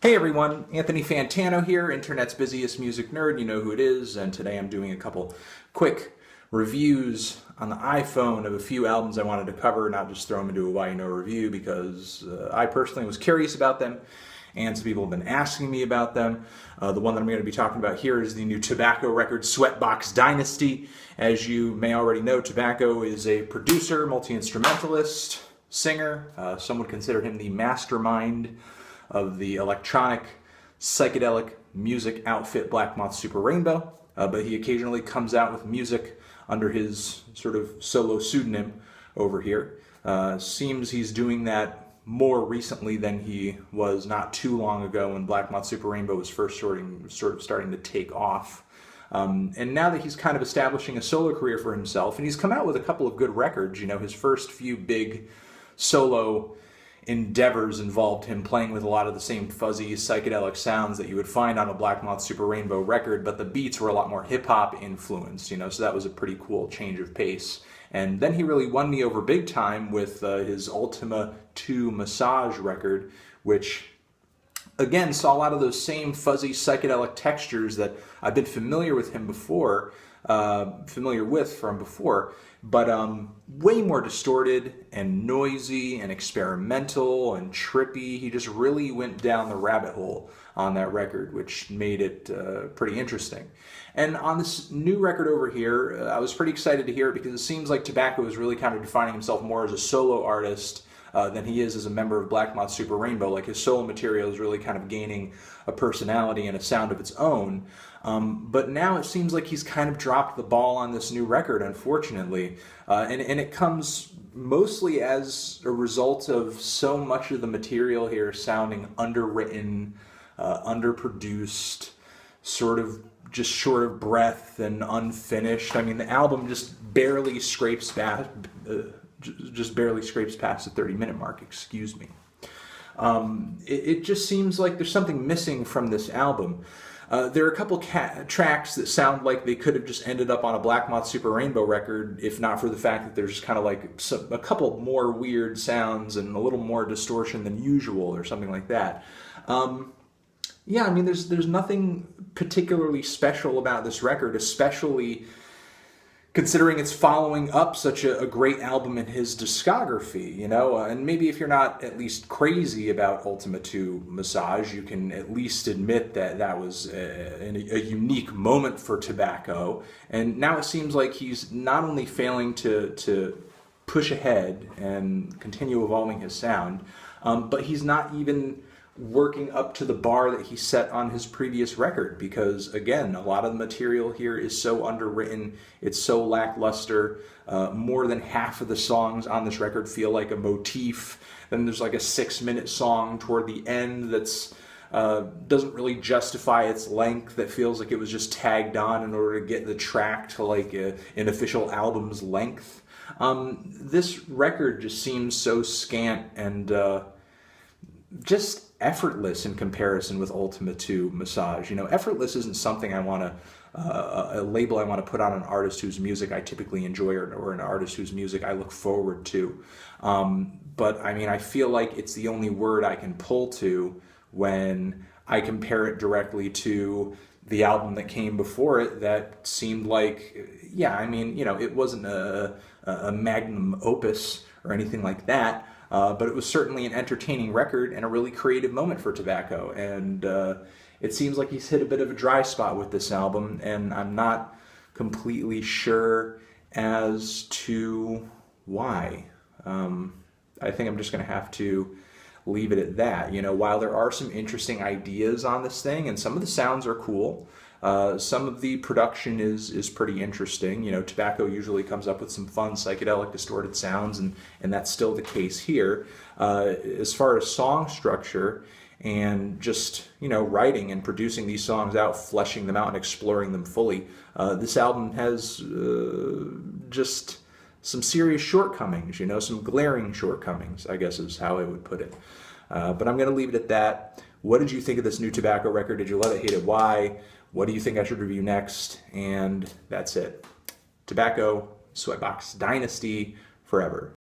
Hey everyone, Anthony Fantano here, internet's busiest music nerd, you know who it is, and today I'm doing a couple quick reviews on the iPhone of a few albums I wanted to cover, not just throw them into a why you know review, because I personally was curious about them, and some people have been asking me about them. The one that I'm going to be talking about here is the new Tobacco record, Sweatbox Dynasty. As you may already know, Tobacco is a producer, multi-instrumentalist, singer. Some would consider him the mastermind of the electronic, psychedelic music outfit Moth Super Rainbow, but he occasionally comes out with music under his sort of solo pseudonym over here. Seems he's doing that more recently than he was not too long ago when Moth Super Rainbow was first sort of starting to take off. And now that he's kind of establishing a solo career for himself, and he's come out with a couple of good records, you know, his first few big solo endeavors involved him playing with a lot of the same fuzzy psychedelic sounds that you would find on a Moth Super Rainbow record, but the beats were a lot more hip-hop influenced, you know, so that was a pretty cool change of pace. And then he really won me over big time with his Ultima 2 Massage record, which again saw a lot of those same fuzzy psychedelic textures that I've been familiar with from before, but way more distorted and noisy and experimental and trippy. He just really went down the rabbit hole on that record, which made it pretty interesting. And on this new record over here, I was pretty excited to hear it because it seems like Tobacco is really kind of defining himself more as a solo artist than he is as a member of Moth Super Rainbow. Like, his solo material is really kind of gaining a personality and a sound of its own. But now it seems like he's kind of dropped the ball on this new record, unfortunately. And it comes mostly as a result of so much of the material here sounding underwritten, underproduced, sort of just short of breath and unfinished. I mean, the album just barely scrapes past the 30-minute mark, excuse me. It just seems like there's something missing from this album. There are a couple tracks that sound like they could have just ended up on a Moth Super Rainbow record, if not for the fact that there's kind of like a couple more weird sounds and a little more distortion than usual or something like that. Yeah, I mean, there's nothing particularly special about this record, especially considering it's following up such a great album in his discography, you know. And maybe if you're not at least crazy about Ultima 2 Massage, you can at least admit that that was a unique moment for Tobacco. And now it seems like he's not only failing to push ahead and continue evolving his sound, but he's not even working up to the bar that he set on his previous record, because again, a lot of the material here is so underwritten, it's so lackluster. More than half of the songs on this record feel like a motif. Then there's like a 6-minute song toward the end that's doesn't really justify its length, that feels like it was just tagged on in order to get the track to like an official album's length. This record just seems so scant and just effortless in comparison with Ultima 2 Massage. You know, effortless isn't something I want to, a label I want to put on an artist whose music I typically enjoy, or an artist whose music I look forward to. But I mean, I feel like it's the only word I can pull to when I compare it directly to the album that came before it that seemed like, yeah, I mean, you know, it wasn't a magnum opus or anything like that. But it was certainly an entertaining record and a really creative moment for Tobacco. And it seems like he's hit a bit of a dry spot with this album, and I'm not completely sure as to why. I think I'm just going to have to leave it at that. You know, while there are some interesting ideas on this thing, and some of the sounds are cool, some of the production is pretty interesting. You know, Tobacco usually comes up with some fun psychedelic distorted sounds, and that's still the case here. As far as song structure and just, you know, writing and producing these songs out, fleshing them out and exploring them fully, this album has just some serious shortcomings, you know, some glaring shortcomings, I guess is how I would put it. But I'm going to leave it at that. What did you think of this new Tobacco record? Did you love it, hate it, why? What do you think I should review next? And that's it. Tobacco, Sweatbox Dynasty, forever.